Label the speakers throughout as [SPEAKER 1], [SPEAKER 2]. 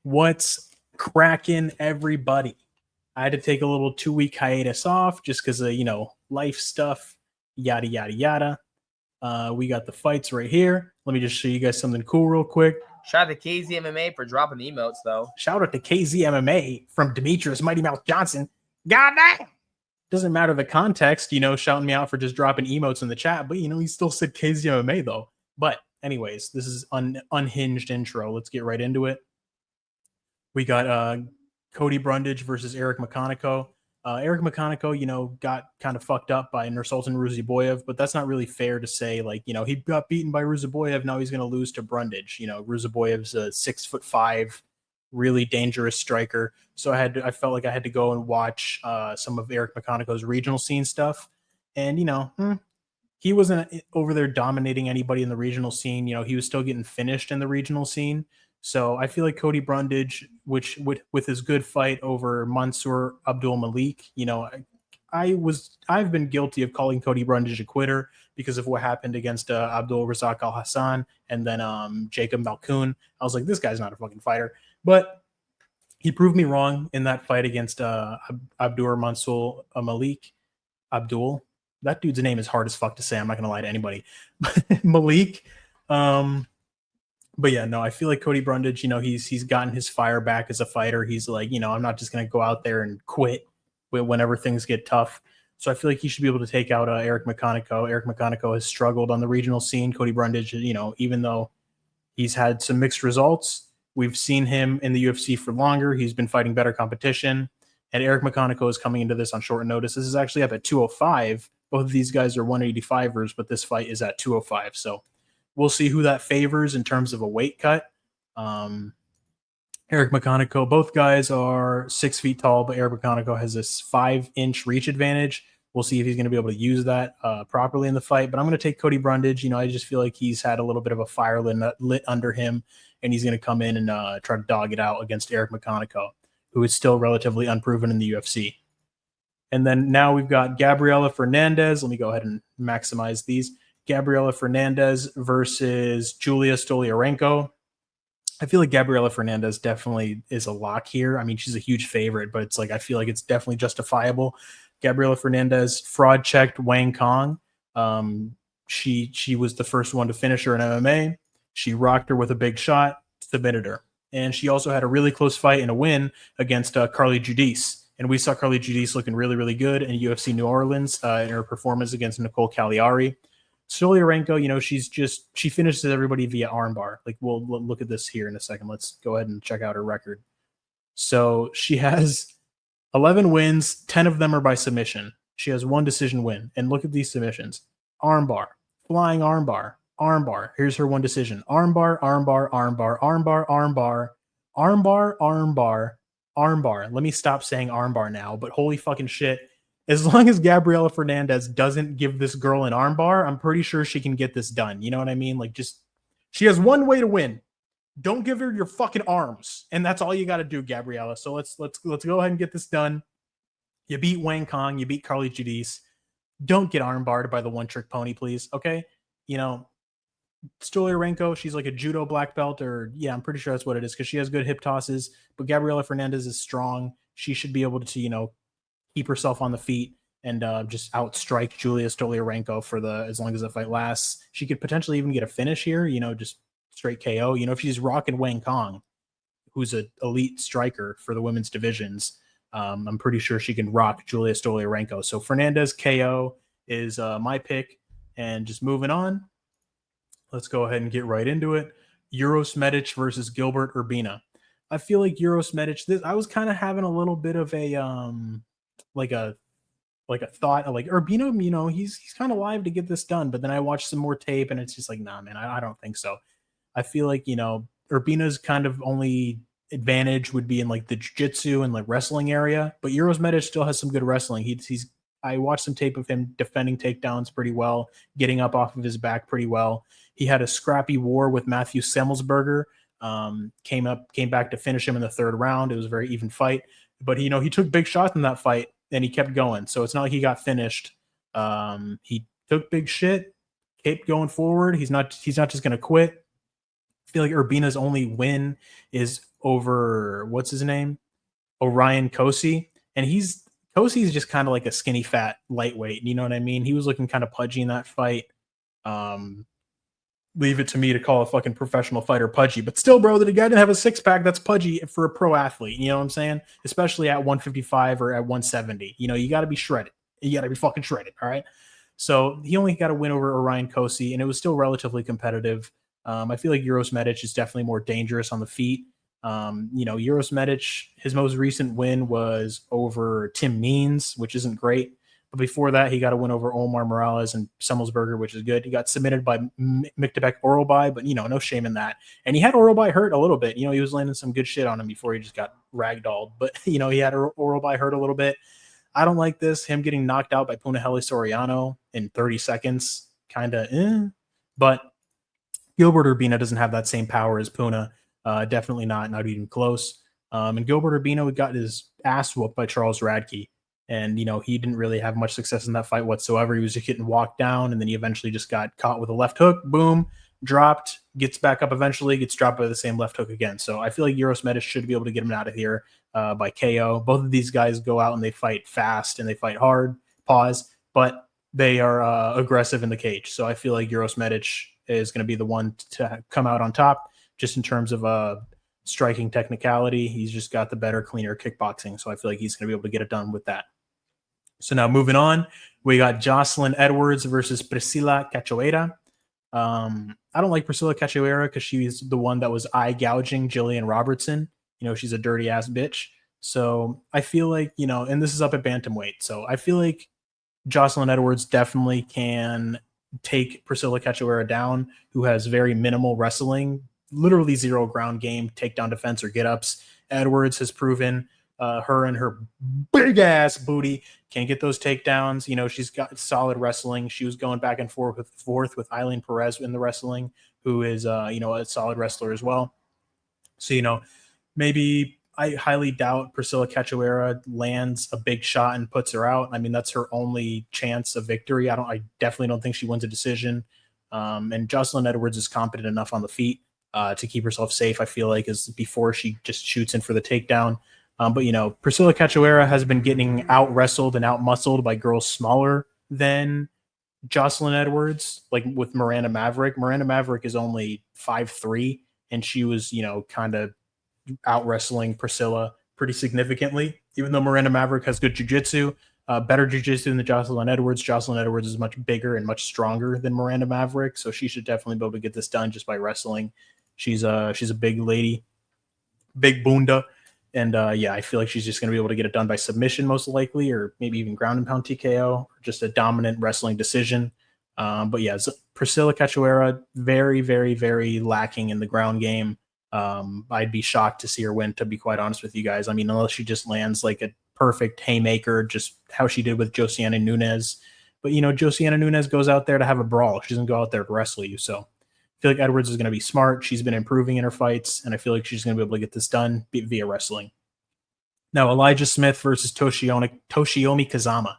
[SPEAKER 1] What's cracking, everybody? I had to take a little 2-week hiatus off just because of, life stuff, yada, yada, yada. We got the fights right here. Let me just show you guys something cool real quick.
[SPEAKER 2] Shout out to KZMMA for dropping the emotes, though.
[SPEAKER 1] Shout out to KZMMA from Demetrius Mighty Mouth Johnson. Goddamn! Doesn't matter the context, shouting me out for just dropping emotes in the chat, but, he still said KZMMA, though. But anyways, this is unhinged intro. Let's get right into it. We got Cody Brundage versus Eric McConaughey. Eric McConaughey, got kind of fucked up by Nursultan Ruziboyev, but that's not really fair to say. He got beaten by Ruziboyev. Now he's going to lose to Brundage. Ruziboyev's a 6'5", really dangerous striker. So I felt like I had to go and watch some of Eric McConaughey's regional scene stuff. And, he wasn't over there dominating anybody in the regional scene. He was still getting finished in the regional scene. So I feel like Cody Brundage, with his good fight over Mansour Abdul Malik, I've been guilty of calling Cody Brundage a quitter because of what happened against Abdul Razak Al Hassan and then Jacob Malkoun. I was like, this guy's not a fucking fighter, but he proved me wrong in that fight against Abdur Mansour Malik. Abdul, that dude's name is hard as fuck to say. I'm not gonna lie to anybody. Malik. But yeah, no, I feel like Cody Brundage, he's gotten his fire back as a fighter. He's like, I'm not just going to go out there and quit whenever things get tough. So I feel like he should be able to take out Eric McConaughey. Eric McConaughey has struggled on the regional scene. Cody Brundage, even though he's had some mixed results, we've seen him in the UFC for longer. He's been fighting better competition. And Eric McConaughey is coming into this on short notice. This is actually up at 205. Both of these guys are 185ers, but this fight is at 205. So we'll see who that favors in terms of a weight cut. Eric McConaughey, both guys are 6 feet tall, but Eric McConaughey has this 5-inch reach advantage. We'll see if he's going to be able to use that properly in the fight. But I'm going to take Cody Brundage. I just feel like he's had a little bit of a fire lit under him, and he's going to come in and try to dog it out against Eric McConaughey, who is still relatively unproven in the UFC. And then now we've got Gabriela Fernandez. Let me go ahead and maximize these. Gabriela Fernandez versus Julia Stoliarenko. I feel like Gabriela Fernandez definitely is a lock here. I mean, she's a huge favorite, but it's like I feel like it's definitely justifiable. Gabriela Fernandez fraud checked Wang Kong. She was the first one to finish her in MMA. She rocked her with a big shot, submitted her. And she also had a really close fight and a win against Carly Judice. And we saw Carly Judice looking really, really good in UFC New Orleans in her performance against Nicole Cagliari. Stoliarenko, she finishes everybody via armbar. Like, we'll look at this here in a second. Let's go ahead and check out her record. So she has 11 wins, 10 of them are by submission. She has 1 decision win. And look at these submissions. Armbar, flying armbar, armbar. Here's her 1 decision. Armbar, armbar, armbar, armbar, armbar, armbar, armbar, armbar. Let me stop saying armbar now, but holy fucking shit. As long as Gabriela Fernandez doesn't give this girl an armbar, I'm pretty sure she can get this done. You know what I mean? Like, she has one way to win. Don't give her your fucking arms, and that's all you got to do, Gabriela. So let's go ahead and get this done. You beat Wang Kong, you beat Carly Judice. Don't get armbarred by the one-trick pony, please. Okay, Stoliarenko, she's like a judo black belt, or I'm pretty sure that's what it is because she has good hip tosses. But Gabriela Fernandez is strong. She should be able to keep herself on the feet and just outstrike Julia Stoliarenko as long as the fight lasts. She could potentially even get a finish here, just straight KO. If she's rocking Wang Kong, who's an elite striker for the women's divisions, I'm pretty sure she can rock Julia Stoliarenko. So Fernandez KO is my pick. And just moving on, let's go ahead and get right into it. Uros Medic versus Gilbert Urbina. I feel like Uros Medic, I was kind of having a little bit of a thought of like Urbina, he's kind of live to get this done. But then I watched some more tape and it's just like, nah, man, I don't think so. I feel like, Urbina's kind of only advantage would be in like the jiu-jitsu and like wrestling area. But Uros Medic still has some good wrestling. I watched some tape of him defending takedowns pretty well, getting up off of his back pretty well. He had a scrappy war with Matthew Semmelsberger. Came back to finish him in the 3rd round. It was a very even fight. But, he took big shots in that fight. And he kept going. So it's not like he got finished. He took big shit, kept going forward. He's not just going to quit. I feel like Urbina's only win is over what's his name? Orion Kosi. And Kosi's just kind of like a skinny fat lightweight. You know what I mean? He was looking kind of pudgy in that fight. Um, Leave it to me to call a fucking professional fighter pudgy. But still, bro, that a guy didn't have a six pack that's pudgy for a pro athlete. You know what I'm saying? Especially at 155 or at 170. You know, you got to be shredded. You got to be fucking shredded. All right. So he only got a win over Orion Kosi, and it was still relatively competitive. I feel like Euros Medic is definitely more dangerous on the feet. Euros Medic, his most recent win was over Tim Means, which isn't great. But before that, he got a win over Omar Morales and Semmelsberger, which is good. He got submitted by Miktabek Orolbai, but, no shame in that. And he had Orolbai hurt a little bit. He was landing some good shit on him before he just got ragdolled. But, he had Orolbai hurt a little bit. I don't like this. Him getting knocked out by Punahele Soriano in 30 seconds, kind of But Gilbert Urbina doesn't have that same power as Puna. Definitely not even close. And Gilbert Urbina got his ass whooped by Charles Radke. And, he didn't really have much success in that fight whatsoever. He was just getting walked down, and then he eventually just got caught with a left hook. Boom, dropped, gets back up eventually, gets dropped by the same left hook again. So I feel like Euros Medis should be able to get him out of here by KO. Both of these guys go out and they fight fast and they fight hard, but they are aggressive in the cage. So I feel like Euros Medic is going to be the one to come out on top just in terms of striking technicality. He's just got the better, cleaner kickboxing. So I feel like he's going to be able to get it done with that. So now moving on, we got Jocelyn Edwards versus Priscila Cachoeira. I don't like Priscila Cachoeira because she's the one that was eye gouging Jillian Robertson. She's a dirty ass bitch. So I feel like, and this is up at bantamweight. So I feel like Jocelyn Edwards definitely can take Priscila Cachoeira down, who has very minimal wrestling, literally zero ground game, takedown defense or get-ups. Edwards has proven her and her big ass booty can get those takedowns. She's got solid wrestling. She was going back and forth with Eileen Perez in the wrestling, who is a solid wrestler as well. So maybe I highly doubt Priscila Cachoeira lands a big shot and puts her out. I mean, that's her only chance of victory. I definitely don't think she wins a decision. And Jocelyn Edwards is competent enough on the feet to keep herself safe, I feel like, is before she just shoots in for the takedown. But Priscila Cachoeira has been getting out wrestled and out muscled by girls smaller than Jocelyn Edwards, like with Miranda Maverick. Miranda Maverick is only 5'3", and she was, kind of out wrestling Priscilla pretty significantly, even though Miranda Maverick has good jiu-jitsu, better jiu-jitsu than Jocelyn Edwards. Jocelyn Edwards is much bigger and much stronger than Miranda Maverick, so she should definitely be able to get this done just by wrestling. She's a big lady, big bunda. And I feel like she's just going to be able to get it done by submission most likely, or maybe even ground and pound TKO, or just a dominant wrestling decision. Priscila Cachoeira, very, very, very lacking in the ground game. I'd be shocked to see her win, to be quite honest with you guys. I mean, unless she just lands like a perfect haymaker, just how she did with Josiana Nunes. But, Josiana Nunes goes out there to have a brawl. She doesn't go out there to wrestle you. So I feel like Edwards is going to be smart. She's been improving in her fights, and I feel like she's going to be able to get this done via wrestling. Now, Elijah Smith versus Toshiomi Kazama.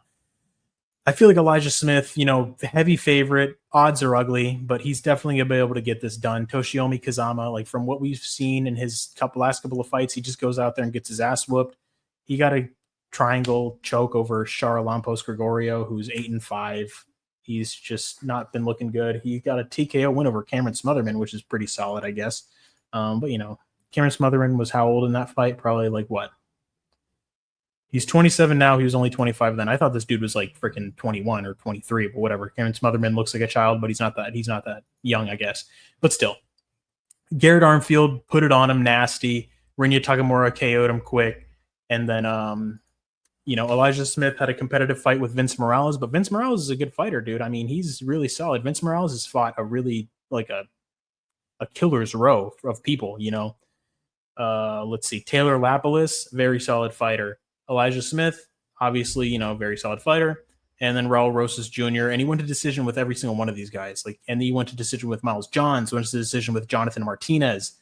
[SPEAKER 1] I feel like Elijah Smith, heavy favorite, odds are ugly, but he's definitely going to be able to get this done. Toshiomi Kazama, like from what we've seen in his last couple of fights, he just goes out there and gets his ass whooped. He got a triangle choke over Shara Lampos Gregorio, who's 8-5. He's just not been looking good. He got a TKO win over Cameron Smotherman, which is pretty solid, I guess. But Cameron Smotherman was how old in that fight? Probably like what? He's 27 now. He was only 25 then. I thought this dude was like freaking 21 or 23, but whatever. Cameron Smotherman looks like a child, but he's not that young, I guess. But still. Garrett Armfield put it on him nasty. Rinya Takamura KO'd him quick. And then Elijah Smith had a competitive fight with Vince Morales, but Vince Morales is a good fighter, dude. I mean, he's really solid. Vince Morales has fought a really like a killer's row of people, Let's see. Taylor Lapalus, very solid fighter. Elijah Smith, obviously, very solid fighter. And then Raul Rosas Jr. And he went to decision with every single one of these guys. And he went to decision with Miles Johns, went to decision with Jonathan Martinez.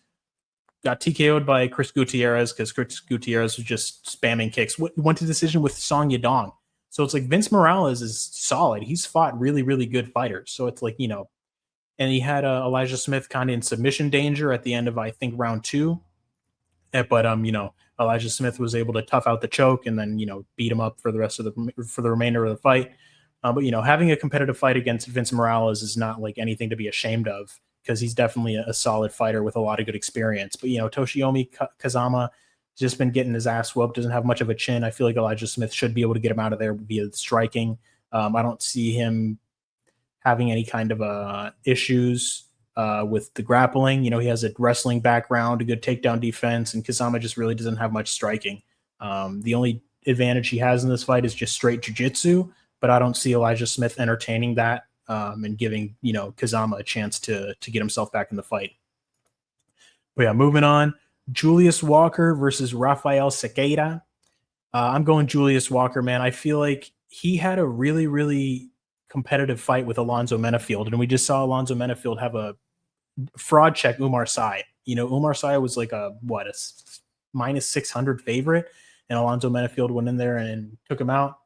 [SPEAKER 1] Got TKO'd by Chris Gutierrez because Chris Gutierrez was just spamming kicks. Went to decision with Song Yadong. So it's like Vince Morales is solid. He's fought really, really good fighters. So it's like, and he had Elijah Smith kind of in submission danger at the end of, I think, round 2. But Elijah Smith was able to tough out the choke and then beat him up for the remainder of the fight. But having a competitive fight against Vince Morales is not like anything to be ashamed of, because he's definitely a solid fighter with a lot of good experience. But Toshiomi Kazama just been getting his ass whooped, doesn't have much of a chin. I feel like Elijah Smith should be able to get him out of there via striking. I don't see him having any kind of issues with the grappling. He has a wrestling background, a good takedown defense, and Kazama just really doesn't have much striking. The only advantage he has in this fight is just straight jiu-jitsu, but I don't see Elijah Smith entertaining that and giving Kazama a chance to get himself back in the fight. But yeah, moving on. Julius Walker versus Rafael Sequeira. I'm going Julius Walker, man. I feel like he had a really, really competitive fight with Alonzo Menafield, and we just saw Alonzo Menafield have a fraud check Umar Sy. Umar Sy was like a minus 600 favorite, and Alonzo Menafield went in there and took him out.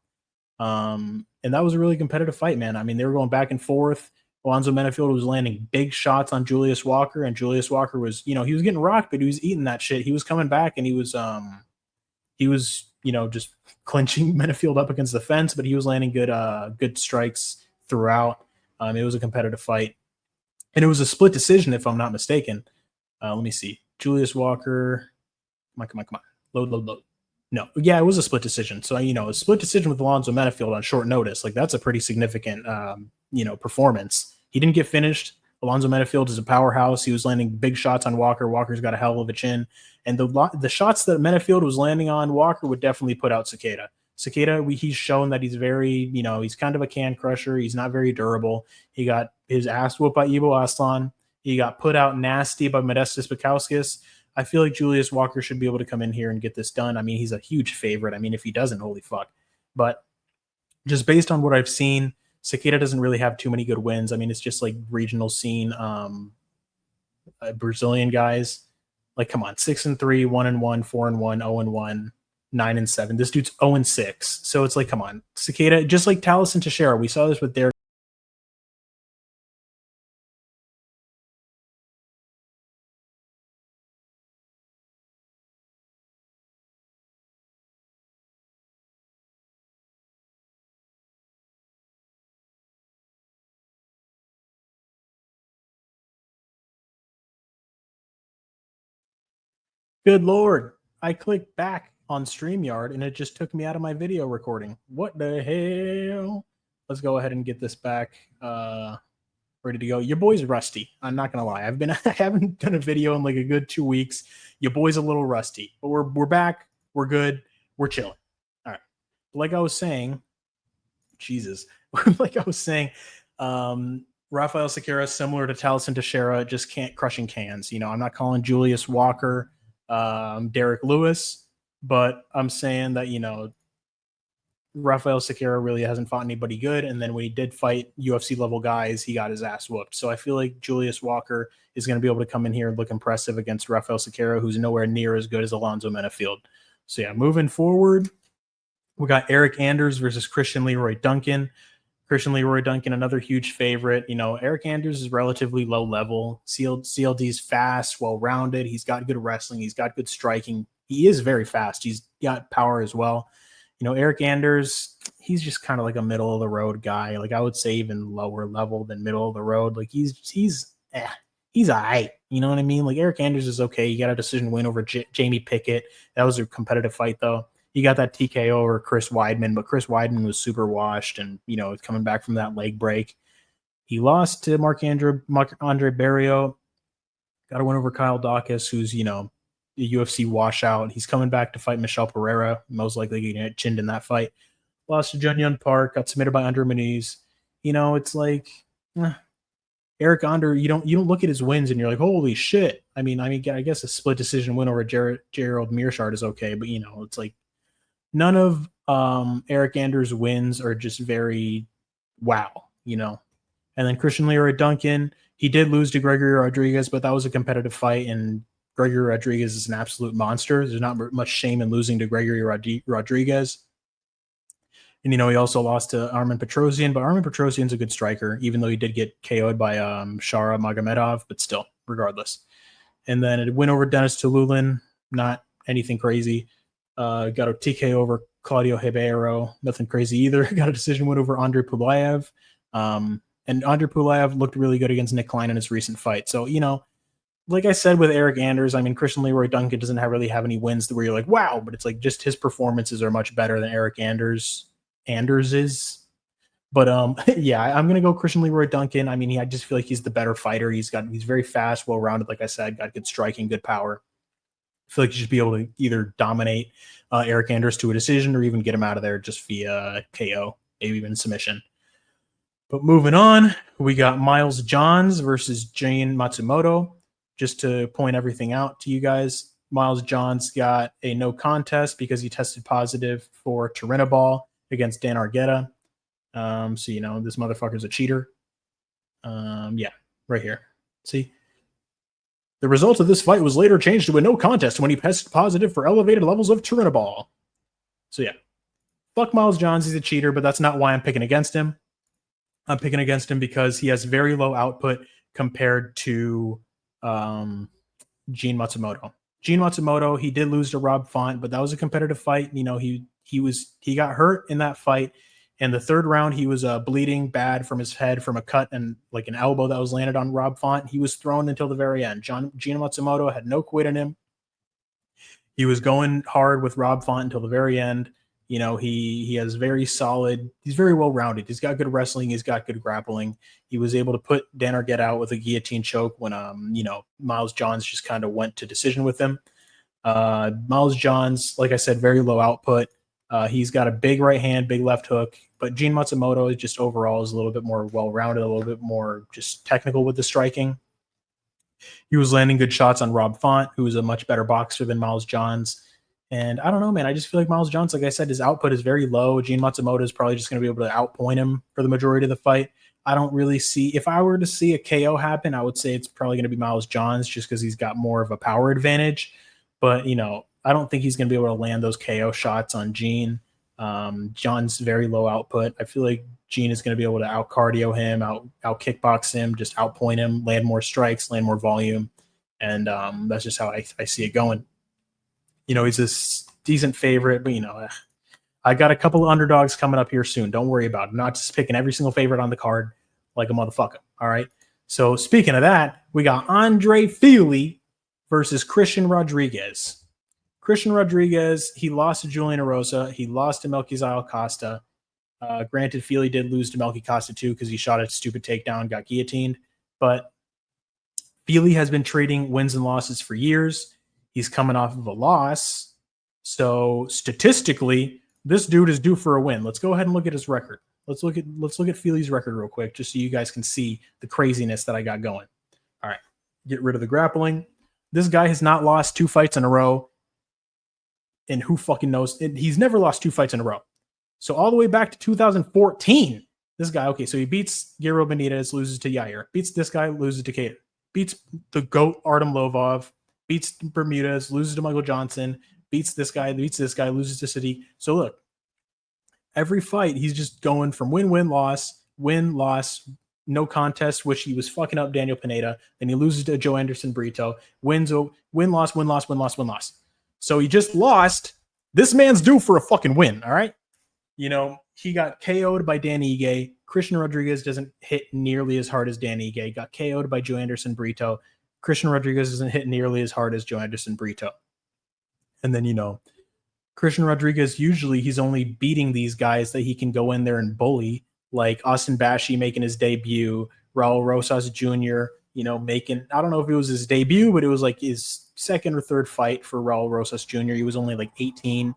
[SPEAKER 1] And that was a really competitive fight, man. I mean, they were going back and forth. Alonzo Menafield was landing big shots on Julius Walker, and Julius Walker was, he was getting rocked, but he was eating that shit. He was coming back, and he was just clinching Menafield up against the fence, but he was landing good strikes throughout. It was a competitive fight, and it was a split decision, if I'm not mistaken. Let me see. Julius Walker. Come on. Load. No. Yeah, it was a split decision. So, a split decision with Alonzo Menafield on short notice, like that's a pretty significant, performance. He didn't get finished. Alonzo Menafield is a powerhouse. He was landing big shots on Walker. Walker's got a hell of a chin. And the shots that Menafield was landing on Walker would definitely put out Sequeira. He's shown that he's very, he's kind of a can crusher. He's not very durable. He got his ass whooped by Ivo Aslan. He got put out nasty by Modestas Bukauskas. I feel like Julius Walker should be able to come in here and get this done. I mean, he's a huge favorite. I mean, if he doesn't, holy fuck. But just based on what I've seen, Sequeira doesn't really have too many good wins. I mean, it's just like regional scene Brazilian guys. Like, come on, 6-3, 1-1, 4-1, 0-1, 9-7. This dude's 0-6. So it's like, come on, Sequeira, just like Talison Teixeira. We saw this with Derek. Good Lord. I clicked back on StreamYard and it just took me out of my video recording. What the hell? Let's go ahead and get this back ready to go. Your boy's rusty. I'm not gonna lie. I haven't done a video in like a good 2 weeks. Your boy's a little rusty, but we're back. We're good. We're chilling. All right. Like I was saying, Jesus. Like I was saying, Rafael Sequeira, similar to Talison Teixeira, just can't crushing cans. I'm not calling Julius Walker Derek Lewis, but I'm saying that, Rafael Sequeira really hasn't fought anybody good. And then when he did fight UFC level guys, he got his ass whooped. So I feel like Julius Walker is going to be able to come in here and look impressive against Rafael Sequeira, who's nowhere near as good as Alonzo Menafield. So yeah, moving forward, we got Eric Anders versus Christian Leroy Duncan. Christian Leroy Duncan, another huge favorite. Eric Anders is relatively low level. CLD's fast, well-rounded. He's got good wrestling. He's got good striking. He is very fast. He's got power as well. Eric Anders, he's just kind of like a middle of the road guy. Like I would say even lower level than middle of the road. Like he's all right. You know what I mean? Like Eric Anders is okay. He got a decision win over Jamie Pickett. That was a competitive fight though. He got that TKO over Chris Weidman, but Chris Weidman was super washed and, coming back from that leg break. He lost to Marc-Andre Barrio. Got a win over Kyle Dawkins, who's, the UFC washout. He's coming back to fight Michel Pereira, most likely getting it chinned in that fight. Lost to Jun Park, got submitted by Andre Muniz. It's like Eric Ander, you don't look at his wins and you're like, holy shit. I mean, I guess a split decision win over Gerald Mearshart is okay, but it's like none of Eric Anders' wins are just very wow, And then Christian Leroy Duncan, he did lose to Gregory Rodriguez, but that was a competitive fight, and Gregory Rodriguez is an absolute monster. There's not much shame in losing to Gregory Rodriguez. And, he also lost to Armen Petrosian, but Armen Petrosian's a good striker, even though he did get KO'd by Shara Magomedov, but still, regardless. And then it went over Dennis Tululin. not anything crazy. Got a TK over Claudio Ribeiro, nothing crazy either. Got a decision win over Andre Pulaev. And Andre Pulaev looked really good against Nick Klein in his recent fight. So, like I said with Eric Anders, I mean, Christian Leroy Duncan doesn't really have any wins where you're like, wow, but it's like just his performances are much better than Eric Anders's. But yeah, I'm gonna go Christian Leroy Duncan. I mean, I just feel like he's the better fighter. He's very fast, well rounded. Like I said, got good striking, good power. I feel like you should be able to either dominate Eric Anders to a decision or even get him out of there just via KO, maybe even submission. But moving on, we got Miles Johns versus Jane Matsumoto. Just to point everything out to you guys, Miles Johns got a no contest because he tested positive for Turinabol against Dan Argueta. So, this motherfucker's a cheater. Yeah, right here. See? The result of this fight was later changed to a no contest when he tested positive for elevated levels of Turinabol. So, yeah. Fuck Miles Johns, he's a cheater, but that's not why I'm picking against him. I'm picking against him because he has very low output compared to Gene Matsumoto. Gene Matsumoto, he did lose to Rob Font, but that was a competitive fight. He got hurt in that fight. In the third round, he was bleeding bad from his head from a cut and like an elbow that was landed on Rob Font. He was thrown until the very end. Gene Matsumoto had no quit in him. He was going hard with Rob Font until the very end. He has very solid, he's very well rounded. He's got good wrestling, he's got good grappling. He was able to put Dan Argueta out with a guillotine choke when Miles Johns just kind of went to decision with him. Miles Johns, like I said, very low output. He's got a big right hand, big left hook, but Gene Matsumoto is just overall is a little bit more well-rounded, a little bit more just technical with the striking. He was landing good shots on Rob Font, who is a much better boxer than Miles Johns. And I don't know, man. I just feel like Miles Johns, like I said, his output is very low. Gene Matsumoto is probably just going to be able to outpoint him for the majority of the fight. I don't really see, if I were to see a KO happen, I would say it's probably going to be Miles Johns just because he's got more of a power advantage. But, I don't think he's going to be able to land those KO shots on Gene. John's very low output. I feel like Gene is going to be able to out cardio him, out kickbox him, just outpoint him, land more strikes, land more volume. And that's just how I see it going. He's a decent favorite, but, I got a couple of underdogs coming up here soon. Don't worry about it. I'm not just picking every single favorite on the card like a motherfucker. All right. So speaking of that, we got Andre Fili versus Christian Rodriguez. Christian Rodriguez, he lost to Julian Erosa. He lost to Melquizael Costa. Granted, Fili did lose to Melky Costa too because he shot a stupid takedown, got guillotined. But Fili has been trading wins and losses for years. He's coming off of a loss. So statistically, this dude is due for a win. Let's go ahead and look at his record. Let's look at Fili's record real quick, just so you guys can see the craziness that I got going. All right, get rid of the grappling. This guy has not lost 2 fights in a row. And who fucking knows? He's never lost 2 fights in a row. So all the way back to 2014, this guy, okay, so he beats Gabriel Benitez, loses to Yair. Beats this guy, loses to Cater. Beats the GOAT, Artem Lovov. Beats Bermudez, loses to Michael Johnson. Beats this guy, loses to Sadiq. So look, every fight, he's just going from win, loss, no contest, which he was fucking up Daniel Pineda. Then he loses to Joe Anderson Brito. Win, loss. So he just lost. This man's due for a fucking win, all right? He got KO'd by Dan Ige. Christian Rodriguez doesn't hit nearly as hard as Dan Ige. Got KO'd by Joe Anderson Brito. Christian Rodriguez doesn't hit nearly as hard as Joe Anderson Brito. And then, Christian Rodriguez, usually he's only beating these guys that he can go in there and bully, like Austin Bashi making his debut, Raul Rosas Jr., I don't know if it was his debut, but it was like his second or third fight for Raul Rosas Jr. He was only like 18.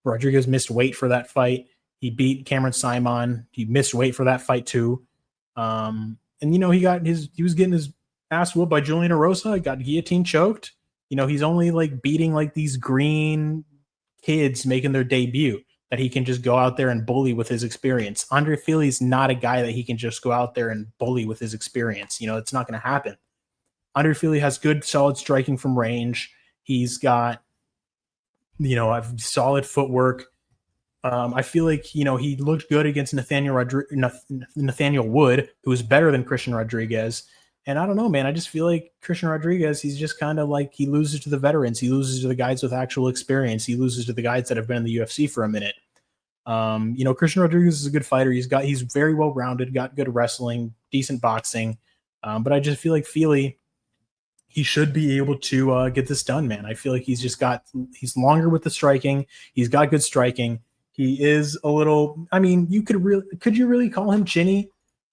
[SPEAKER 1] Rodriguez missed weight for that fight. He beat Cameron Simon. He missed weight for that fight too. And he was getting his ass whooped by Julian Erosa. He got guillotine choked. He's only like beating like these green kids making their debut that he can just go out there and bully with his experience. Andre Fili's not a guy that he can just go out there and bully with his experience. It's not going to happen. Andre Fili has good, solid striking from range. He's got, a solid footwork. I feel like, he looked good against Nathaniel Wood, who was better than Christian Rodriguez. And I don't know, man. I just feel like Christian Rodriguez, he's just kind of like he loses to the veterans. He loses to the guys with actual experience. He loses to the guys that have been in the UFC for a minute. Christian Rodriguez is a good fighter. He's very well rounded, got good wrestling, decent boxing. But I just feel like Feely, he should be able to get this done, man. I feel like he's longer with the striking. He's got good striking. He is a little. I mean, could you really call him chinny?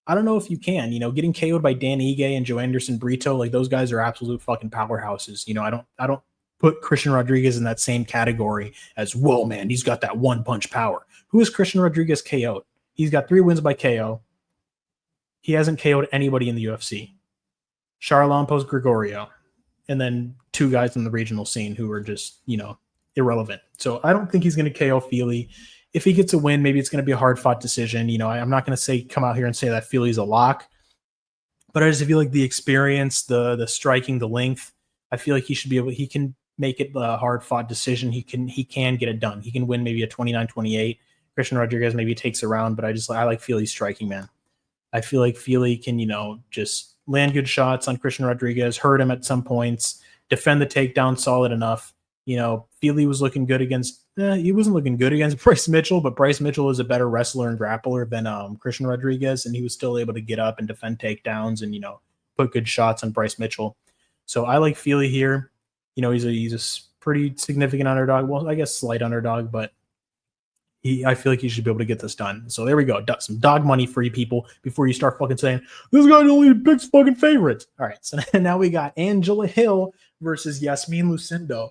[SPEAKER 1] I don't know if you can. Getting KO'd by Dan Ige and Joe Anderson Brito, like those guys are absolute fucking powerhouses. I don't put Christian Rodriguez in that same category as, whoa, man, he's got that one punch power. Who is Christian Rodriguez KO'd? He's got 3 wins by KO. He hasn't KO'd anybody in the UFC. Charlo post Gregorio, and then 2 guys in the regional scene who are just, irrelevant. So I don't think he's going to KO Feely. If he gets a win, maybe it's going to be a hard-fought decision. I'm not going to come out here and say that Feely's a lock, but I just feel like the experience, the striking, the length, I feel like he can make it a hard-fought decision. He can get it done. He can win maybe a 29-28. Christian Rodriguez maybe takes a round, but I like Feely's striking, man. I feel like Feely can, just land good shots on Christian Rodriguez, hurt him at some points, defend the takedown solid enough. Feely was looking good he wasn't looking good against Bryce Mitchell, but Bryce Mitchell is a better wrestler and grappler than Christian Rodriguez, and he was still able to get up and defend takedowns and, put good shots on Bryce Mitchell. So I like Feely here. He's a pretty significant underdog. Well, I guess slight underdog, but I feel like he should be able to get this done. So there we go. Some dog money for you people before you start fucking saying, this guy only picks fucking favorites. All right, so now we got Angela Hill versus Yasmin Lucindo.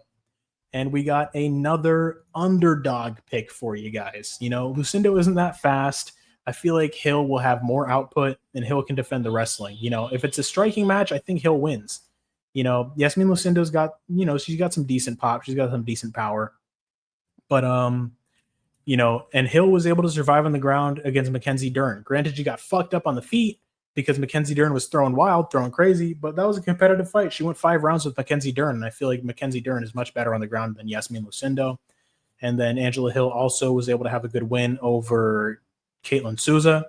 [SPEAKER 1] And we got another underdog pick for you guys. Lucindo isn't that fast. I feel like Hill will have more output and Hill can defend the wrestling. If it's a striking match, I think Hill wins. Yasmin Lucindo's got, she's got some decent pop. She's got some decent power. But, and Hill was able to survive on the ground against Mackenzie Dern. Granted, she got fucked up on the feet because Mackenzie Dern was throwing wild, throwing crazy, but that was a competitive fight. She went 5 rounds with Mackenzie Dern, and I feel like Mackenzie Dern is much better on the ground than Yasmin Lucindo. And then Angela Hill also was able to have a good win over Caitlin Souza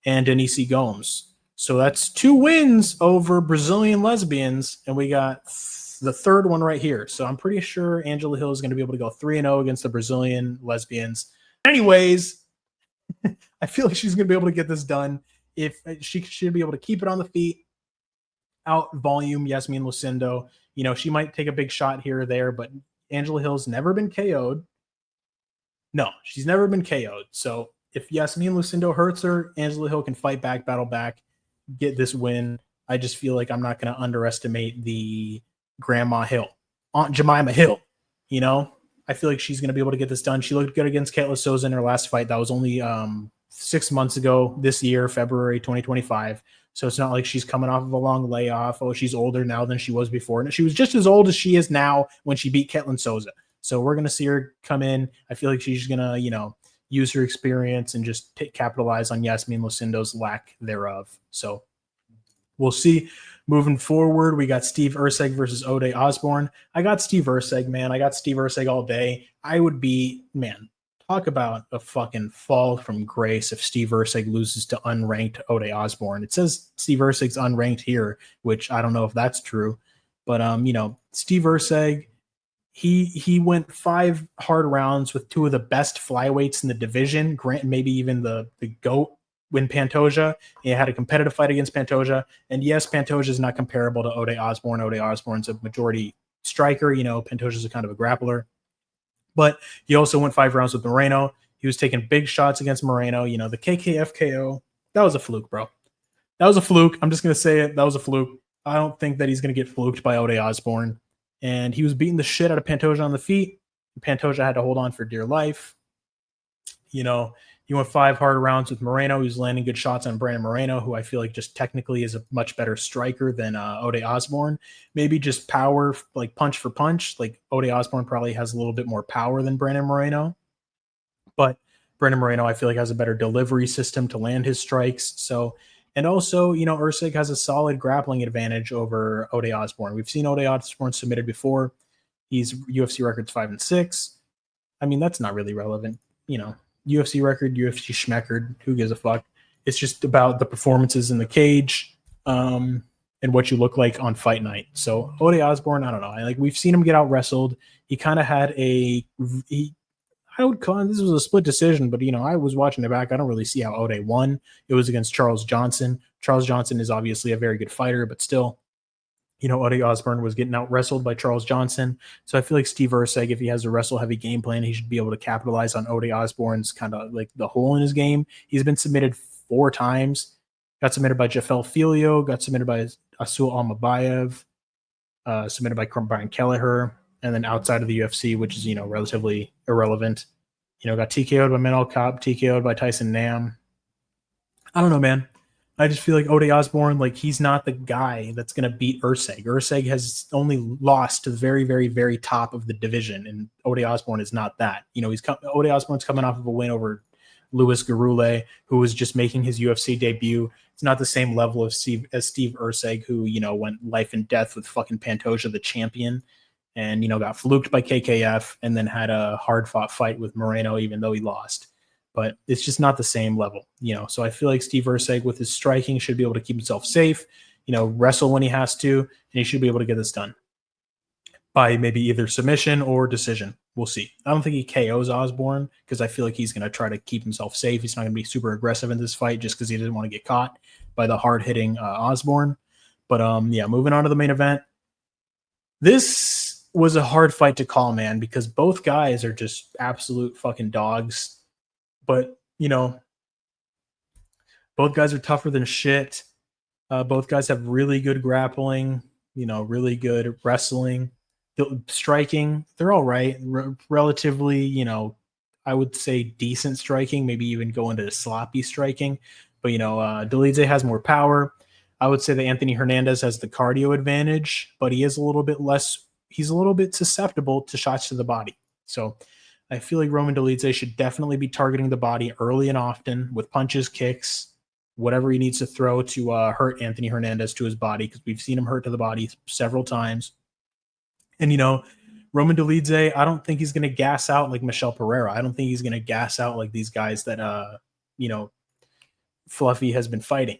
[SPEAKER 1] and Denise Gomes. So that's 2 wins over Brazilian lesbians, and we got the third one right here. So I'm pretty sure Angela Hill is going to be able to go 3-0 against the Brazilian lesbians. Anyways, I feel like she's going to be able to get this done. If she should be able to keep it on the feet, out volume Yasmin Lucindo. She might take a big shot here or there, but Angela Hill's never been KO'd. No, she's never been KO'd. So if Yasmin Lucindo hurts her, Angela Hill can fight back, battle back, get this win. I just feel like I'm not going to underestimate the Grandma Hill, Aunt Jemima Hill. I feel like she's going to be able to get this done. She looked good against Caitlin Souza in her last fight. That was only 6 months ago this year, February 2025. So it's not like she's coming off of a long layoff. Oh, she's older now than she was before. And she was just as old as she is now when she beat Caitlin Souza. So we're going to see her come in. I feel like she's going to, use her experience and just capitalize on Yasmin Lucindo's lack thereof. So we'll see. Moving forward, we got Steve Erceg versus Ode Osborne. I got Steve Erceg, man. I got Steve Erceg all day. I would be, man, talk about a fucking fall from grace if Steve Erceg loses to unranked Ode Osborne. It says Steve Erceg's unranked here, which I don't know if that's true. But, Steve Erceg, he went 5 hard rounds with 2 of the best flyweights in the division, maybe even the GOAT when Pantoja. He had a competitive fight against Pantoja. And yes, Pantoja is not comparable to Ode Osborne. Ode Osborne's a majority striker. Pantoja's a kind of a grappler. But he also went 5 rounds with Moreno. He was taking big shots against Moreno. The KKFKO, that was a fluke, bro. That was a fluke. I'm just going to say it. That was a fluke. I don't think that he's going to get fluked by Ode Osborne. And he was beating the shit out of Pantoja on the feet. Pantoja had to hold on for dear life. He went 5 hard rounds with Moreno. He was landing good shots on Brandon Moreno, who I feel like just technically is a much better striker than Ode Osborne. Maybe just power, like punch for punch. Like Ode Osborne probably has a little bit more power than Brandon Moreno. But Brandon Moreno, I feel like, has a better delivery system to land his strikes. So, and also, Erceg has a solid grappling advantage over Ode Osborne. We've seen Ode Osborne submitted before. He's UFC records 5-6. I mean, that's not really relevant. UFC record, UFC schmeckard, who gives a fuck? It's just about the performances in the cage. and what you look like on fight night. So Ode Osborne, I don't know. Like we've seen him get out wrestled. He kind of had I would call this was a split decision, but I was watching it back. I don't really see how Ode won. It was against Charles Johnson. Charles Johnson is obviously a very good fighter, but still, Ode Osborne was getting out wrestled by Charles Johnson. So I feel like Steve Urseg, if he has a wrestle heavy game plan, he should be able to capitalize on Ode Osborne's kind of like the hole in his game. He's been submitted 4 times. Got submitted by Jafel Filio, got submitted by Asul Almabayev, submitted by Brian Kelleher, and then outside of the UFC, which is, relatively irrelevant, got TKO'd by Manel Kape, TKO'd by Tyson Nam. I don't know, man. I just feel like Ode Osborne, like he's not the guy that's going to beat Urseg. Urseg has only lost to the very, very, very top of the division, and Ode Osborne is not that. Ode Osborne's coming off of a win over Louis Garule, who was just making his UFC debut. It's not the same level of Steve Urseg, who, went life and death with fucking Pantoja, the champion, and, got fluked by KKF and then had a hard-fought fight with Moreno, even though he lost. But it's just not the same level, So I feel like Steve Urseg with his striking should be able to keep himself safe, wrestle when he has to, and he should be able to get this done by maybe either submission or decision. We'll see. I don't think he KOs Osborne because I feel like he's going to try to keep himself safe. He's not going to be super aggressive in this fight just because he doesn't want to get caught by the hard-hitting Osborne. But moving on to the main event. This was a hard fight to call, man, because both guys are just absolute fucking dogs. But, both guys are tougher than shit. Both guys have really good grappling, really good wrestling. Striking, they're all right. Relatively, I would say decent striking, maybe even go into sloppy striking. But, Dolidze has more power. I would say that Anthony Hernandez has the cardio advantage, but he is a little bit less, he's a little bit susceptible to shots to the body. So I feel like Roman Dolidze should definitely be targeting the body early and often with punches, kicks, whatever he needs to throw to hurt Anthony Hernandez to his body, because we've seen him hurt to the body several times. And, Roman Dolidze, I don't think he's going to gas out like Michel Pereira. I don't think he's going to gas out like these guys that, Fluffy has been fighting.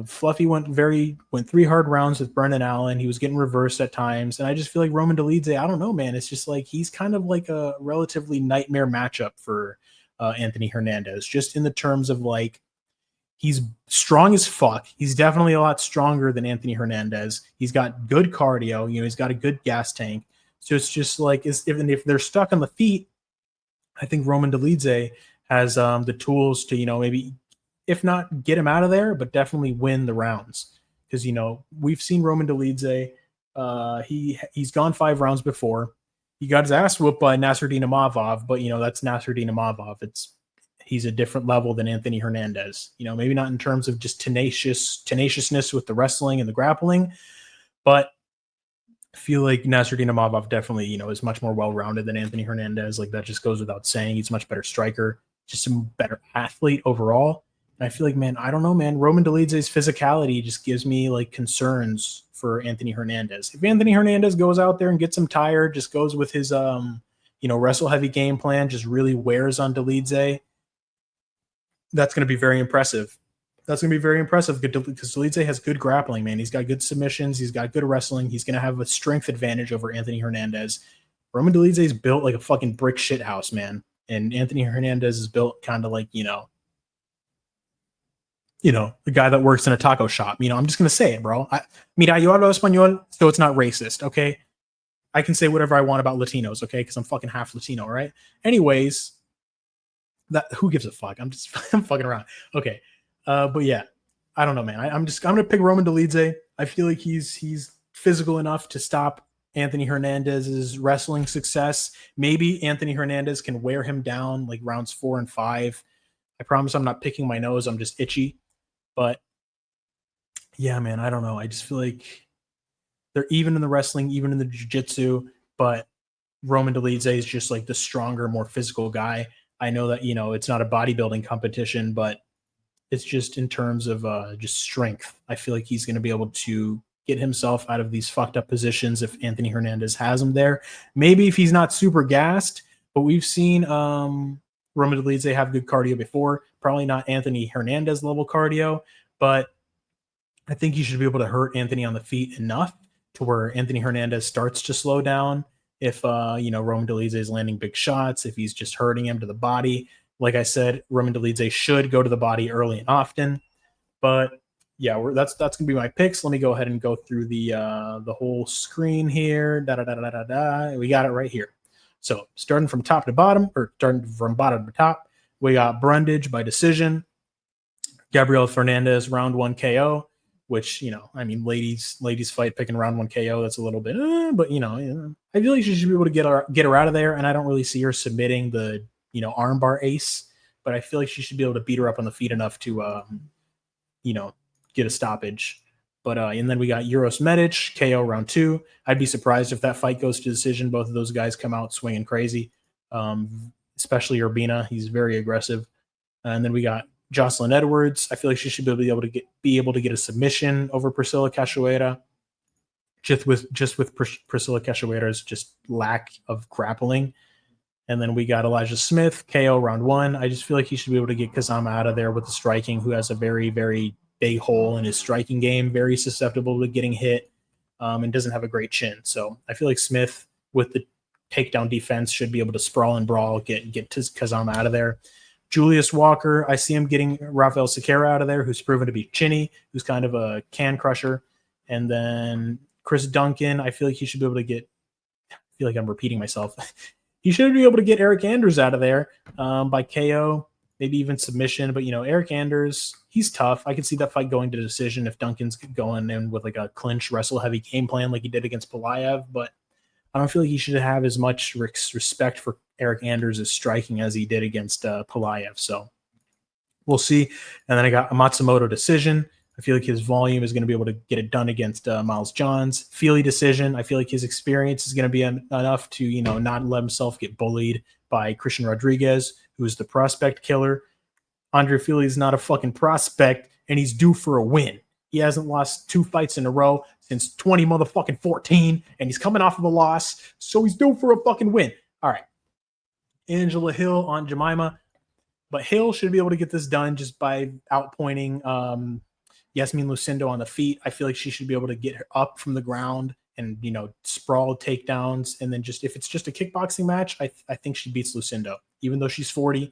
[SPEAKER 1] Fluffy went 3 hard rounds with Brendan Allen. He was getting reversed at times. And I just feel like Roman Dolidze, I don't know, man. It's just like he's kind of like a relatively nightmare matchup for Anthony Hernandez, just in the terms of like, he's strong as fuck. He's definitely a lot stronger than Anthony Hernandez. He's got good cardio. He's got a good gas tank. So it's just like, if they're stuck on the feet, I think Roman Dolidze has the tools to, maybe, if not get him out of there, but definitely win the rounds. Because, we've seen Roman Dolidze. He's gone 5 rounds before. He got his ass whooped by Nasruddin Imavov, but, that's Nasruddin Imavov. He's a different level than Anthony Hernandez. Maybe not in terms of just tenaciousness with the wrestling and the grappling, but I feel like Nasruddin Imavov definitely, is much more well-rounded than Anthony Hernandez. Like, that just goes without saying. He's a much better striker, just a better athlete overall. And I feel like, man, I don't know, man. Roman Dolidze's physicality just gives me like concerns for Anthony Hernandez. If Anthony Hernandez goes out there and gets him tired, just goes with his, wrestle heavy game plan, just really wears on Dolidze, that's going to be very impressive. That's going to be very impressive because Dolidze has good grappling, man. He's got good submissions. He's got good wrestling. He's going to have a strength advantage over Anthony Hernandez. Roman Dolidze is built like a fucking brick shit house, man. And Anthony Hernandez is built kind of like, the guy that works in a taco shop. I'm just going to say it, bro. Mira, yo hablo español, so it's not racist, okay? I can say whatever I want about Latinos, okay? Because I'm fucking half Latino, right? Anyways, who gives a fuck? I'm fucking around. Okay. But yeah, I don't know, man. I'm gonna pick Roman Dolidze. I feel like he's physical enough to stop Anthony Hernandez's wrestling success. Maybe Anthony Hernandez can wear him down like rounds 4 and 5. I promise I'm not picking my nose. I'm just itchy. But yeah, man, I don't know. I just feel like they're even in the wrestling, even in the jiu-jitsu, but Roman Dolidze is just like the stronger, more physical guy. I know that, it's not a bodybuilding competition, but it's just in terms of just strength. I feel like he's going to be able to get himself out of these fucked up positions if Anthony Hernandez has him there. Maybe if he's not super gassed, but we've seen Roman Dolidze have good cardio before. Probably not Anthony Hernandez level cardio, but I think he should be able to hurt Anthony on the feet enough to where Anthony Hernandez starts to slow down. If Roman Dolidze is landing big shots, if he's just hurting him to the body, like I said, Roman Dolidze should go to the body early and often. But yeah, that's gonna be my picks. Let me go ahead and go through the whole screen here. We got it right here. So starting from top to bottom, or starting from bottom to top, we got Brundage by decision, Gabriel Fernandez round 1 KO, which, ladies fight picking round 1 KO. That's a little bit, but I feel like she should be able to get her out of there. And I don't really see her submitting the, armbar ace, but I feel like she should be able to beat her up on the feet enough to, get a stoppage. But and then we got Uros Medic, KO round 2. I'd be surprised if that fight goes to decision. Both of those guys come out swinging crazy, especially Urbina. He's very aggressive. And then we got Jocelyn Edwards. I feel like she should be able to get a submission over Priscilla Cachoeira. Just with Priscilla Cachoeira's just lack of grappling. And then we got Elijah Smith, KO round 1. I just feel like he should be able to get Kazama out of there with the striking, who has a very, very big hole in his striking game, very susceptible to getting hit, and doesn't have a great chin. So I feel like Smith, with the takedown defense, should be able to sprawl and brawl, get Kazama out of there. Julius Walker, I see him getting Rafael Sequeira out of there, who's proven to be chinny, who's kind of a can crusher. And then Chris Duncan, I feel like he should be able to get, I feel like I'm repeating myself. He should be able to get Eric Anders out of there by KO, maybe even submission. But, Eric Anders, he's tough. I can see that fight going to decision if Duncan's going in with like a clinch, wrestle-heavy game plan like he did against Pelayev. But I don't feel like he should have as much respect for Eric Anders' striking as he did against Pelayev. So we'll see. And then I got a Matsumoto decision. I feel like his volume is going to be able to get it done against Miles Johns. Feely decision. I feel like his experience is going to be enough to, not let himself get bullied by Christian Rodriguez, who's the prospect killer. Andre Feely is not a fucking prospect, and he's due for a win. He hasn't lost 2 fights in a row since 2014, and he's coming off of a loss, so he's due for a fucking win. All right. Angela Hill on Jemima. But Hill should be able to get this done just by outpointing Yasmin Lucindo on the feet. I feel like she should be able to get her up from the ground and, sprawl takedowns. And then if it's just a kickboxing match, I think she beats Lucindo, even though she's 40.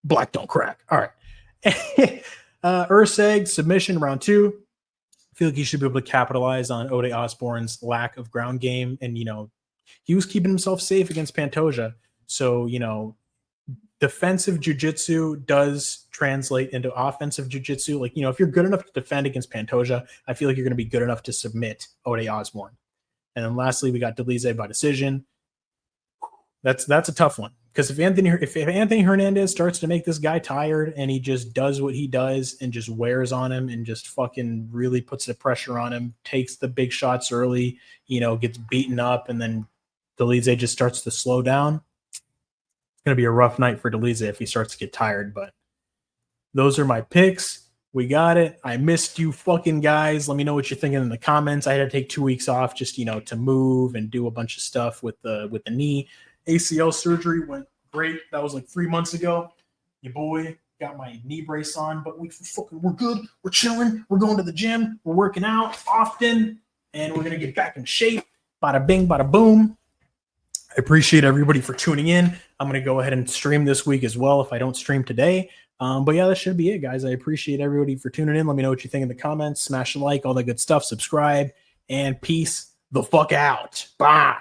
[SPEAKER 1] Black don't crack. All right. Urseg, submission, round 2. I feel like he should be able to capitalize on Ode Osborne's lack of ground game. And, he was keeping himself safe against Pantoja. So, defensive jiu-jitsu does translate into offensive jiu-jitsu. Like, if you're good enough to defend against Pantoja, I feel like you're going to be good enough to submit Ode Osborne. And then lastly, we got Dolidze by decision. That's a tough one. Because if Anthony Hernandez starts to make this guy tired and he just does what he does and just wears on him and just fucking really puts the pressure on him, takes the big shots early, gets beaten up, and then Dolidze just starts to slow down, it's going to be a rough night for Dolidze if he starts to get tired. But those are my picks. We got it. I missed you fucking guys. Let me know what you're thinking in the comments. I had to take 2 weeks off just, to move and do a bunch of stuff with the knee. ACL surgery went great. That was like 3 months ago. Your boy got my knee brace on, but we're good. We're chilling. We're going to the gym. We're working out often, and we're going to get back in shape. Bada bing, bada boom. I appreciate everybody for tuning in. I'm going to go ahead and stream this week as well if I don't stream today. But yeah, that should be it, guys. I appreciate everybody for tuning in. Let me know what you think in the comments. Smash a like, all that good stuff. Subscribe, and peace the fuck out. Bye.